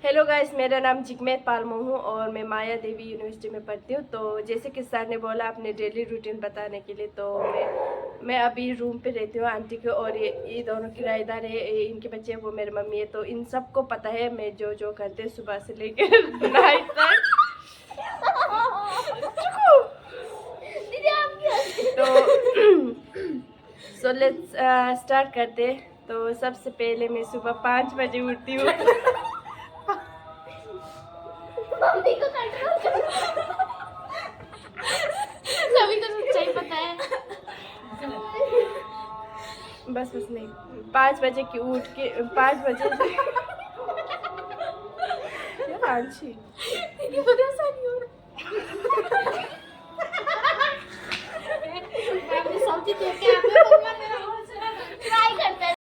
Hello guys, मेरा नाम जिगमेत पालमो हूँ और मैं माया देवी यूनिवर्सिटी में पढ़ती हूँ। तो जैसे कि सर ने बोला अपने डेली रूटीन बताने के लिए, तो मैं अभी रूम पे रहती हूँ आंटी के, और ये दोनों किराएदार है, इनके बच्चे वो मेरी मम्मी है। तो इन सबको पता है मैं जो जो करते हैं सुबह से लेकर नाइट तक। तो लेट्स स्टार्ट करते। तो सबसे पहले मैं सुबह 5 बजे उठती हूँ। मम्मी को कंट्रोल करो। सभी को सच्चाई पता है। बस नहीं, 5 बजे की उठ के 5 बजे यार आंशी भरोसा नहीं हो रहा। सब्जी देख के ट्राई करते हैं।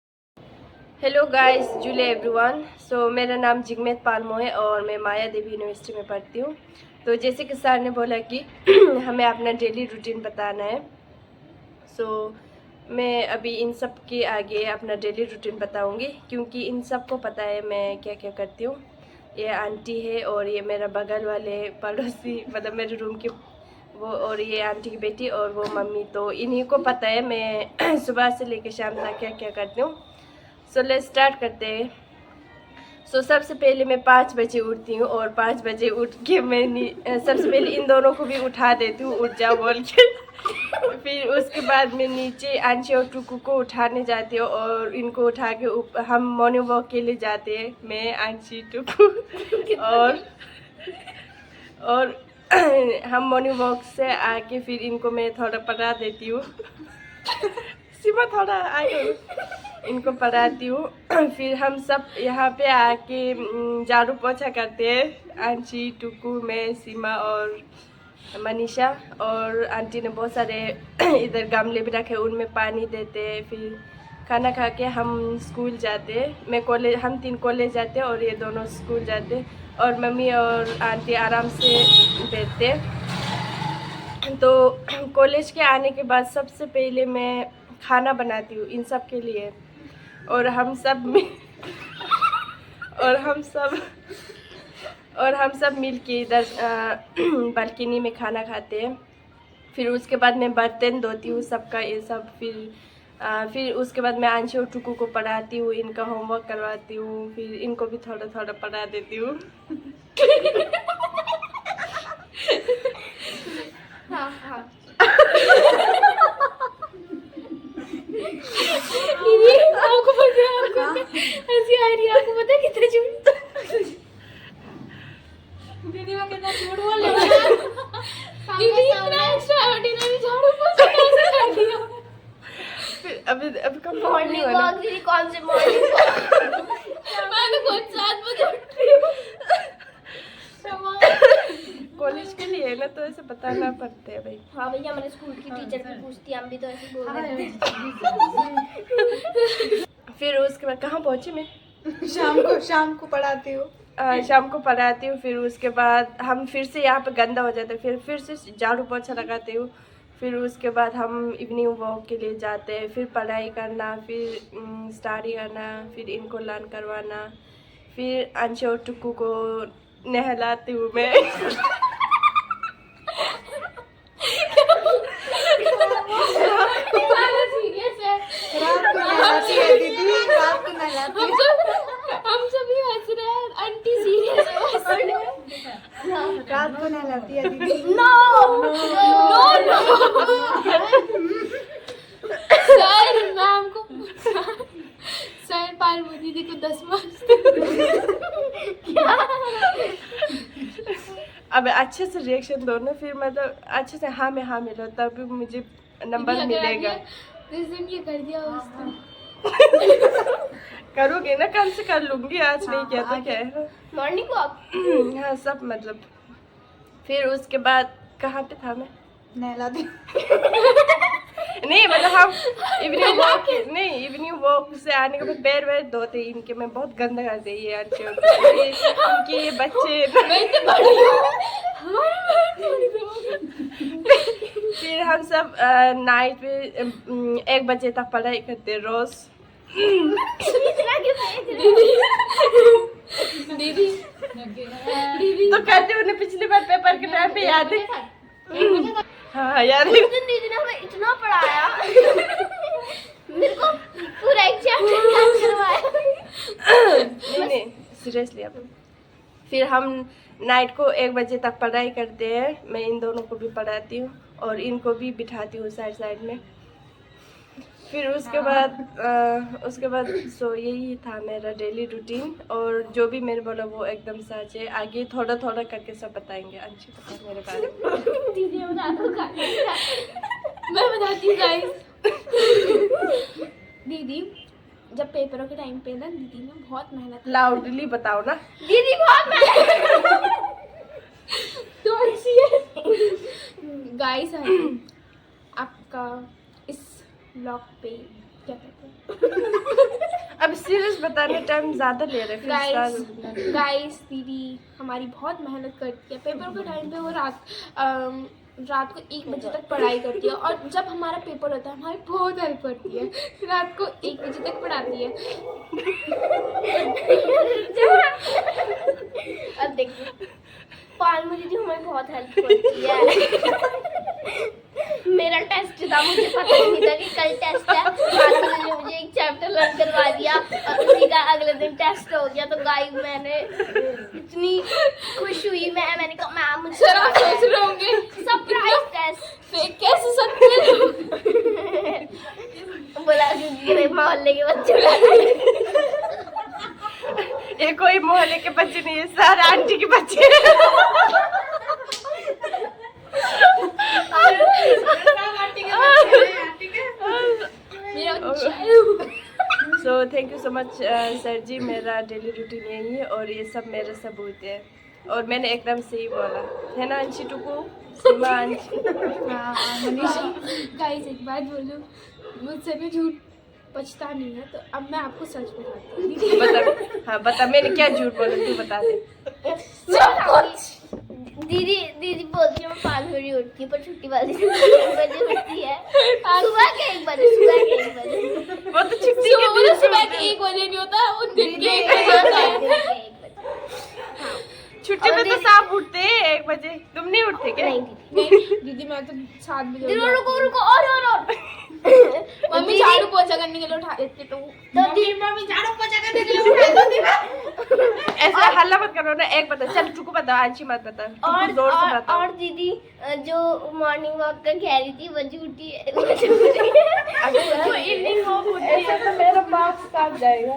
हेलो गाइस, जुले एवरीवन। सो मेरा नाम जिगमेत पालमो है और मैं माया देवी यूनिवर्सिटी में पढ़ती हूँ। तो जैसे कि सर ने बोला कि हमें अपना डेली रूटीन बताना है। सो मैं अभी इन सब के आगे अपना डेली रूटीन बताऊंगी, क्योंकि इन सब को पता है मैं क्या क्या करती हूँ। ये आंटी है और ये मेरा बगल वाले पड़ोसी, मतलब मेरे रूम की वो, और ये आंटी की बेटी और वो मम्मी। तो इन्हीं को पता है मैं सुबह से लेकर शाम तक क्या क्या करती हूँ। सो लेट्स स्टार्ट करते हैं। सो सबसे पहले मैं 5 बजे उठती हूँ और 5 बजे उठ के मैं सबसे पहले इन दोनों को भी उठा देती हूँ, उठ जाओ बोल के। फिर उसके बाद मैं नीचे अंशी और टुकू को उठाने जाती हूँ और इनको उठा के हम मॉर्निंग वॉक के लिए जाते हैं। मैं, अंशी, टुकू और हम मॉर्निंग वॉक से आके फिर इनको मैं थोड़ा पढ़ा देती हूँ। सीमा थोड़ा आगे इनको पढ़ाती हूँ। फिर हम सब यहाँ पे आके झाड़ू पोछा करते हैं, अंशी, टुकू, मैं, सीमा और मनीषा। और आंटी ने बहुत सारे इधर गमले भी रखे, उनमें पानी देते हैं। फिर खाना खा के हम स्कूल जाते हैं। मैं कॉलेज, हम 3 कॉलेज जाते हैं और ये दोनों स्कूल जाते हैं। और मम्मी और आंटी आराम से बैठते हैं। तो कॉलेज के आने के बाद सबसे पहले मैं खाना बनाती हूँ इन सब के लिए, और हम सब मिल के इधर बालकनी में खाना खाते हैं। फिर उसके बाद मैं बर्तन धोती हूँ सबका, ये सब। फिर उसके बाद मैं अंशी और टुकू को पढ़ाती हूँ, इनका होमवर्क करवाती हूँ। फिर इनको भी थोड़ा थोड़ा पढ़ा देती हूँ। हाँ हाँ। आपको पता है, आपको हंसी आ रही है, आपको पता है कितना झूठ। दीदी मैं कितना झूठ बोल रही हूँ। दीदी इतना एक्स्ट्राऑर्डिनरी झाड़ू पोछा कैसे कर दिया। फिर अभी कब मॉर्निंग वॉक दीदी, कौन से मॉर्निंग वॉक? मैं तो खुद 7 बजे उठ रही हूँ। कॉलेज के लिए है ना, तो ऐसे बताना पड़ता है भाई। हाँ भैया, हमारे स्कूल की टीचर भी पूछती है, हम भी तो ऐसे बोल रहे हैं। फिर उसके बाद कहाँ पहुँची मैं? शाम को पढ़ाती हूँ। शाम को पढ़ाती हूँ। फिर उसके बाद हम फिर से यहाँ पे गंदा हो जाता है, फिर से झाड़ू पोछा लगाती हूँ। फिर उसके बाद हम इवनिंग वॉक के लिए जाते हैं। फिर पढ़ाई करना, फिर स्टडी करना, फिर इनको लर्न करवाना। फिर अंशी और टुकू को नहलाती हूँ मैं। रात को नहलाती है। हम सभी हंस रहे हैं, आंटी सीरियस हंस रही है। रात को नहलाती है दीदी। No no no. Sir ma'am को, सर पालमो दीदी को 10 मार्क्स। क्या? अब अच्छे से रिएक्शन दो ना, फिर मतलब अच्छे से हाँ में हाँ मिलो, तभी मुझे नंबर मिलेगा। जिस दिन ये कर दिया उस दिन करोगे ना, कल से कर लूंगी, आज नहीं किया तो क्या है। Morning walk. हाँ सब मतलब। फिर उसके बाद कहाँ पे था मैं? नहलाती नहीं मतलब हम इवनिंग वॉक से आने के बाद पैर वैर धोते, इनके मैं बहुत गंदा करते हैं ये आंटी और इनके ये बच्चे। फिर हम सब नाइट में 1 बजे तक पढ़ाई करते रोज। दीदी तुम्हें याद है? एक बजे हाँ याद है। उस दिन दीदी ने हमें इतना पढ़ाया, मेरे को पूरा एक चैप्टर याद करवाया। नहीं सीरियसली। अब फिर हम नाइट को 1 बजे तक पढ़ाई करते हैं। मैं इन दोनों को भी पढ़ाती हूँ और इनको भी बिठाती हूँ साइड साइड में। फिर उसके बाद सो यही था मेरा डेली रूटीन। और जो भी मेरे बोला वो एकदम सच है। आगे थोड़ा थोड़ा करके सब बताएंगे अंशी को मेरे बारे में। दीदी बता दो, मैं बताती हूँ गाइस। दीदी जब पेपरों के टाइम पे ना, दीदी ने बहुत मेहनत लाउडली बताओ ना। दीदी बहुत मेहनत तो ऐसी है गाइस। आपका इस ब्लॉग पे क्या कहते हैं? अब सीरियस बताने टाइम ज़्यादा ले रहे हैं। गाइस दीदी हमारी बहुत मेहनत करती है। पेपर के टाइम पे वो रात को 1 बजे तक पढ़ाई करती है, और जब हमारा पेपर होता है हमारी बहुत हेल्प करती है। रात को 1 बजे तक पढ़ाती है। अब देखिए पालमू दीदी हमारी बहुत हेल्प करती है। मेरा टेस्ट था, मुझे पता ही नहीं था कि कल टेस्ट है। पालमू दीदी ने मुझे एक चैप्टर लर्न करवा दिया और उसी का अगले दिन टेस्ट हो गया। तो गाइस मैंने इतनी खुश हुई, मैंने कहा मैम मुझे सोच रहे होंगे सरप्राइज टेस्ट फेक कैसे सकते हो। बोला मेरे मोहल्ले के बच्चे ये कोई मोहल्ले के बच्चे नहीं है, सारे आंटी के बच्चे हैं। So thank you so much sir ji. मेरा डेली रूटीन यही है और ये सब मेरे सबूत है। और मैंने एकदम सही बोला है ना अंशी टुकू, सीमा अंशी। गाइस एक बात बोलूं, मुझसे भी झूठ बचता नहीं है, तो अब मैं आपको सच बताती हूँ। बता। हाँ बता, मैंने क्या झूठ बोला तू बता दे। दीदी बोलती है मैं 5 बजे उठती हूँ, पर छुट्टी वाली दिन 1 बजे उठती है। सुबह के 1 बजे, सुबह के 1 बजे। वो तो छुट्टी के दिन सुबह के 1 बजे नहीं होता, वो दिन के 1 बजे होता है। छुट्टी में तो सब उठते हैं 1 बजे। तुम नहीं उठते क्या? नहीं दीदी मैं तो 7 बजे। रुको और मम्मी झाड़ू पोछा करने के लिए उठा देती तो दीदी मम्मी झाड़ू पोछा करने के लिए उठा देती। ऐसा हल्ला मत करो ना। एक बता, चल टुकू बता, अंशी मत बता। टुकू जोर से बता। और दीदी जो मॉर्निंग वॉक का कह रही थी वो झूठी है। जो इवनिंग वॉक होती है तो मेरा मार्क्स काट जाएगा।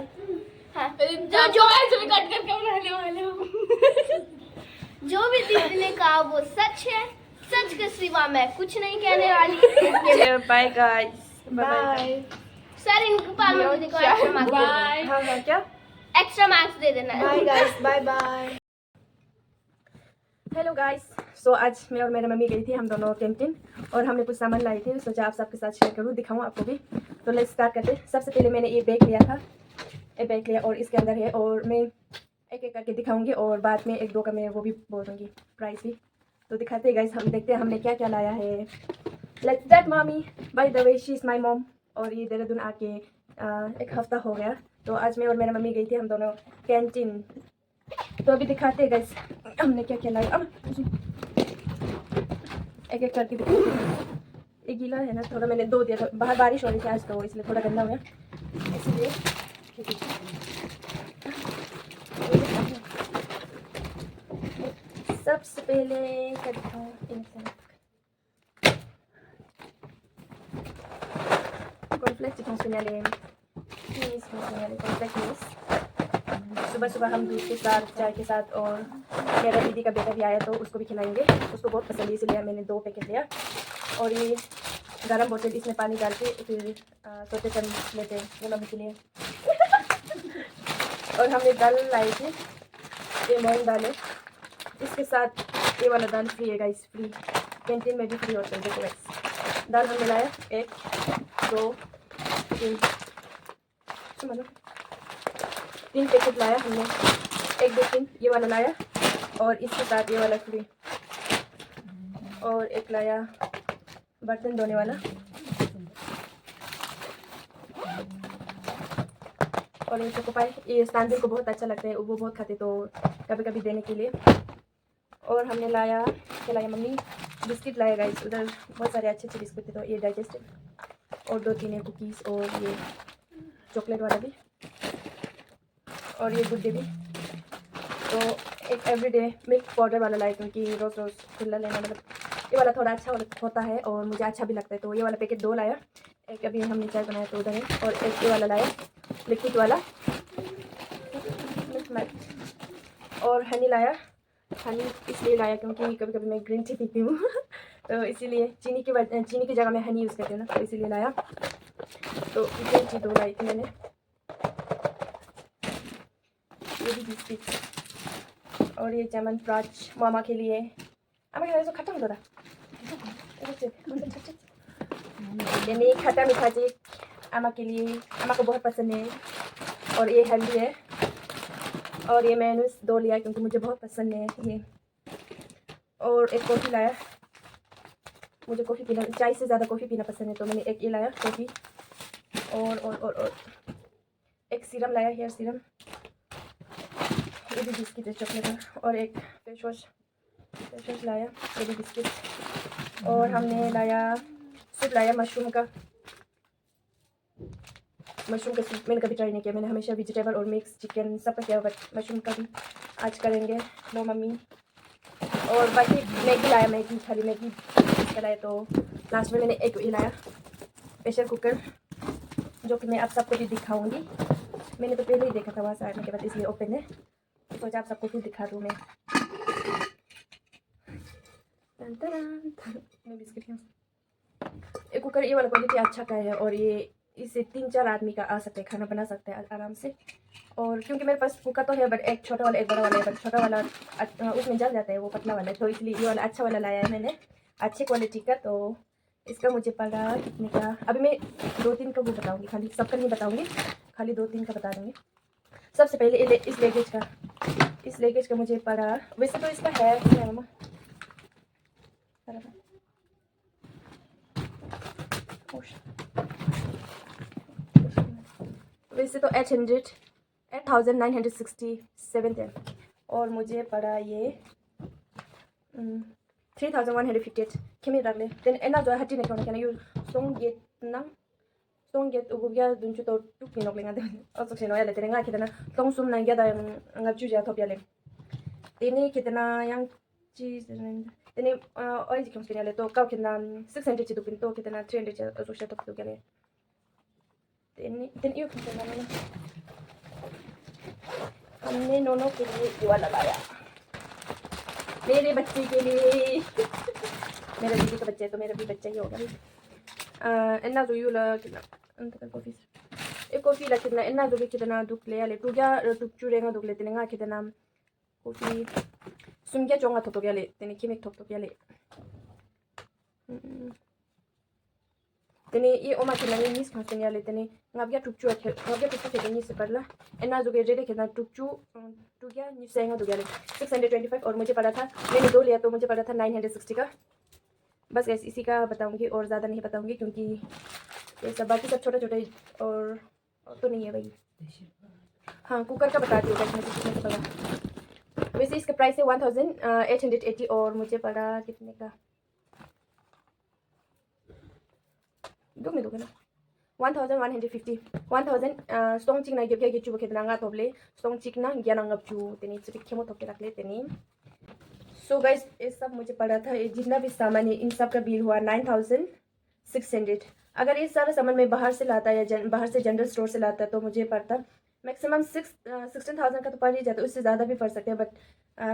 हाँ, जो ऐसे भी कट करके बनाने वाले हो। जो भी दीदी ने कहा वो सच है, सच के सिवा मैं कुछ नहीं कहने वाली। Bye guys, bye. सर इनको पालना मुझे को एक्स्ट्रा मार्क्स दे देना। हाँ क्या एक्स्ट्रा मार्क्स दे देना। Bye guys, bye bye. Hello guys. So आज मैं और मेरी मम्मी गई थी हम दोनों कैंटीन और हमने कुछ सामान लाई थी। सोचा आप सबके साथ शेयर करूँ, दिखाऊँ आपको भी। तो लेट्स स्टार्ट करते हैं। सबसे पहले मैंने ये बैग लिया था, ये बैग लिया और इसके अंदर है। और मैं एक एक करके दिखाऊंगी और बाद में 1-2 का मैं वो भी बोल दूँगी प्राइस भी। तो दिखाते हैं गाइस, हम देखते हैं हमने क्या क्या लाया है। Let's start. मामी by the way she is my mom. और ये देहरादून आके 1 हफ्ता हो गया। तो आज मैं और मेरा मम्मी गई थी हम दोनों कैंटीन। तो अभी दिखाते हैं गाइस हमने क्या क्या लाया। अब एक एक करके दिखाते। ये गीला है ना थोड़ा, मैंने 2 दिया था। बाहर बारिश हो रही थी आज तो इसलिए थोड़ा गंदा हो गया, इसलिए। सबसे पहले क्या दिखाऊँ कॉर्नफ्लेक्स दिखाऊँ सुनियाले कॉर्नफ्लेक्स। सुबह सुबह हम दूध के साथ, चाय के साथ, और मेरा दीदी का बेटा भी आया तो उसको भी खिलाएंगे। उसको बहुत पसंद है इसलिए मैंने 2 पैकेट लिया। और ये गरम बोतल, इसमें पानी डाल के फिर सोते कर लेते हैं वो मम्मी के लिए। और हमने दाल लाई थी, ये मूंग दाल है। इसके साथ ये वाला दाल फ्री है गाइस, फ्री। कैंटीन में भी फ्री होता है। देखो गाइस, दाल हमने लाया 1, 2, 3 पैकेट लाया हमने। 1, 2, 3 ये वाला लाया और इसके साथ ये वाला फ्री। और एक लाया बर्तन धोने वाला। और ये चोको पाई, ये सांझे को बहुत अच्छा लगता है, वो बहुत खाते तो कभी कभी देने के लिए। और हमने लाया क्या लाया, मम्मी बिस्किट लाया गाइस, उधर बहुत सारे अच्छे अच्छे बिस्किट थे, तो ये डाइजेस्टिव और 2-3 है कुकीज़ और ये चॉकलेट वाला भी और ये गुड डे भी। तो एक एवरीडे मिल्क पाउडर वाला लाया क्योंकि रोज़ रोज़ खुला लेना मतलब ये वाला थोड़ा अच्छा होता है और मुझे अच्छा भी लगता है, तो ये वाला पैकेट 2 लाया। एक अभी हमने चाय बनाया तो उधर है, और एक ये वाला लाया लिक्विड वाला मिल्क मेल्ट। और हनी लाया, हनी इसलिए लाया क्योंकि कभी कभी मैं ग्रीन टी पीती हूँ तो इसीलिए चीनी की जगह मैं हनी यूज़ करती हूँ ना, तो इसीलिए लाया। तो ग्रीन टी 2 लाई थी मैंने। ये भी बिस्किट और ये चमन प्राच मामा के लिए, आमा के लिए खट्टा होता था ये खट्टा मीठा जी आमा के लिए, आमा को बहुत पसंद है और ये हेल्दी है। और ये मैंने 2 लिया क्योंकि मुझे बहुत पसंद है ये। और एक कॉफ़ी लाया, मुझे कॉफ़ी पीना, चाय से ज़्यादा कॉफ़ी पीना पसंद है, तो मैंने एक ये लाया कॉफ़ी। और एक सीरम लाया, हेयर सीरम, ये भी बिस्किट है चॉकलेट का। और एक फेस वॉश लाया, ये भी बिस्किट। और हमने लाया सूप लाया मशरूम का सूप। मैंने कभी ट्राई नहीं किया, मैंने हमेशा वेजिटेबल और मिक्स चिकन सब का किया, बट मशरूम का भी आज करेंगे नो मम्मी। और बाकी मैगी लाया, मैगी खाली मैगी लाया। तो लास्ट में मैंने एक ये लाया प्रेशर कुकर, जो कि मैं आप सबको भी दिखाऊंगी। मैंने तो पहले ही देखा था वहाँ से आने के बाद, इसलिए ओपन है, तो सोचा आप सबको भी दिखा दूँ मैं। बिस्किट ये कुकर ये वाला क्वालिटी अच्छा का है, और ये इससे 3-4 आदमी का आ सकते हैं, खाना बना सकते हैं आराम से। और क्योंकि मेरे पास कुकर तो है, बट एक छोटा वाला एक बड़ा वाला है, बट छोटा वाला उसमें जल जाता है, वो पतला वाला है, तो इसलिए ये वाला अच्छा वाला लाया है मैंने, अच्छे क्वालिटी का। तो इसका मुझे पड़ा कितने का, अभी मैं 2-3 का वो बताऊँगी, खाली सबका नहीं बताऊँगी, खाली 2-3 का बता दूँगी। सबसे पहले इस लेगेज का मुझे पड़ा, वैसे तो इसका है मम्मा, वैसे तो 8,967 है, और मुझे पड़ा ये 3,158 खेमी रख ले। देन एना जो हटी नहीं क्या यू सोंगेट उगुया दुंचु तो टुक नोक लेंगा दे और तो सेनो या लेते nga कितना तोंग सुम ना गया दा ngapchu ja thop ya le tini कितना yang चीज tini oil जिकम के ले तो का कितना 600 चिदु पिन तो कितना 300 तो से तो क्या ले tini यू कितना ना हमने नोनो के लिए ये वाला लाया, मेरे बच्चे के लिए मेरे दीदी का बच्चा है तो मेरा भी बच्चा ही होगा। एना जो यू ला कितना अंत का कॉफी एक कॉफी ला कितना एना जो भी कितना दुख ले आले टू क्या टुक चुरेगा दुख लेते nga कितना कॉफी सुन क्या चोंगा तो क्या ले तेने किमेक तो क्या ले तेने ये ओमा कितना ये मिस खाते या ले तेने ngabya टुक के नि से परला एना जो के रेडे कितना टुक क्या नि से nga दुख ले 625। और मुझे पड़ा था, मैंने 2 लिया तो मुझे पड़ा था 960 का। बस ऐसे इसी का बताऊंगी और ज़्यादा नहीं बताऊंगी क्योंकि ये सब बाकी सब छोटे छोटे और तो नहीं है भाई। हाँ कुकर का बता दिया मुझे कितने का पड़ा। वैसे इसका प्राइस है 1,880 और मुझे पड़ा कितने का दोगे ना 1,150 1,000 स्टोंग चिकना गिफ्ट के चुबके दंगा तोबले स्टोंग चिकना ज्ञानंगा चु तेनी चिक खेमो तोके रख ले तेनी। सो गाइस ये सब मुझे पड़ा था, ये जितना भी सामान है इन सब का बिल हुआ 9,600। अगर ये सारा सामान मैं बाहर से लाता या बाहर से जनरल स्टोर से लाता तो मुझे पड़ता मैक्सिमम 16,000 का तो पड़ ही जाता, उससे ज़्यादा भी पड़ सकते हैं, बट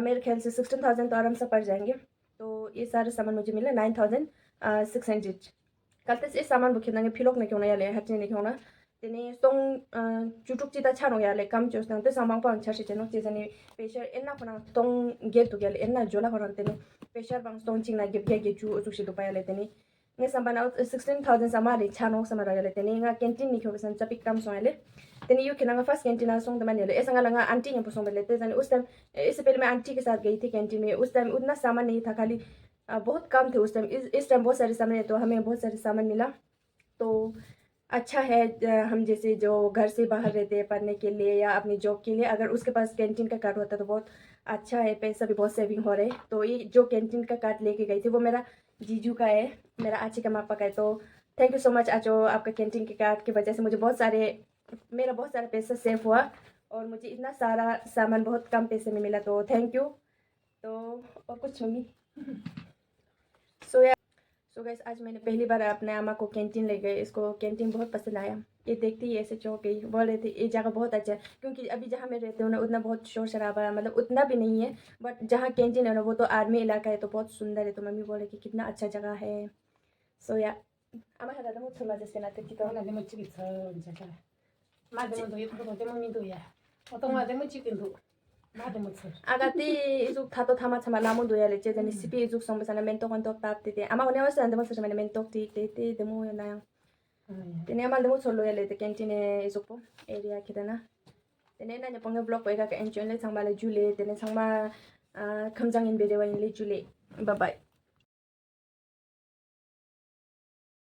मेरे ख्याल से 16,000 तो आराम से पड़ जाएंगे। तो ये सारा सामान मुझे मिला 9,600। कल तक इस सामान बुक किया फिलोक नहीं क्यों याले हटने नहीं क्यों ना तेने सोंग चुटुक चिता छानो याले कम चोस ना तो सामान पांच छह चेनो चेजनी प्रेशर एना कोना तोंग गेट तो याले एना जोला कोना तेने प्रेशर बांग सोंग चिंगना गे चु उजुक तो पाया ले तेने ने संबंध 16,000 सामारे छानो समारा याले तेने nga कैंटीन निखो बसन चपिक कम सो याले तेने यू केना फर्स्ट कैंटीन सोंग दमान याले ऐसा लगा आंटी ने पसंद ले तेने उस टाइम इससे पहले मैं आंटी के साथ गई थी कैंटीन में, उस टाइम उतना सामान नहीं था, खाली बहुत कम थे उस टाइम। इस टाइम बहुत सारे सामान है तो हमें बहुत सारे सामान मिला। तो अच्छा है। हम जैसे जो घर से बाहर रहते हैं पढ़ने के लिए या अपनी जॉब के लिए, अगर उसके पास कैंटीन का कार्ड होता तो बहुत अच्छा है, पैसा भी बहुत सेविंग हो रहे। तो ये जो कैंटीन का कार्ड लेके गई थी वो मेरा जीजू का है, मेरा आची का मापा का है। तो थैंक यू सो मच आचो, आपका कैंटीन के कार्ड की वजह से मुझे मेरा बहुत सारा पैसा सेव हुआ और मुझे इतना सारा सामान बहुत कम पैसे में मिला, तो थैंक यू। तो और कुछ मम्मी सो गाइस, आज मैंने पहली बार अपने अम्मा को कैंटीन ले गए। इसको कैंटीन बहुत पसंद आया। ये देखती ही ऐसे चौंक गई, बोल रहे थे ये जगह बहुत अच्छा है, क्योंकि अभी जहाँ मैं रहती हूँ ना उतना बहुत शोर शराबा है, मतलब उतना भी नहीं है। बट जहाँ कैंटीन है ना वो तो आर्मी इलाका है, तो बहुत सुंदर है। तो मम्मी बोले कि कितना अच्छा जगह है। सो या अम्मा हदा मुझ सुना जैसे ना तो Ito na demo chiki sa jaka. Ma demo do ito ko demo mi do ya. Oto ma demo chiki do. Ma demo sa. 아가띠 이쪽 다도 타마 나무 도야래 제자니 시피 이쪽 성부사나 멘토 건톡 답티데 아마 오늘 와서 안데 모서 메네 멘토 티티티 데모 나요. Tenía mal de mucho lo ya le te tiene eso po area que dana. Tenía na ponga blog pa ka enjoy le sang bala jule, tenía sang ma kamjang in bede wa le jule. Bye bye.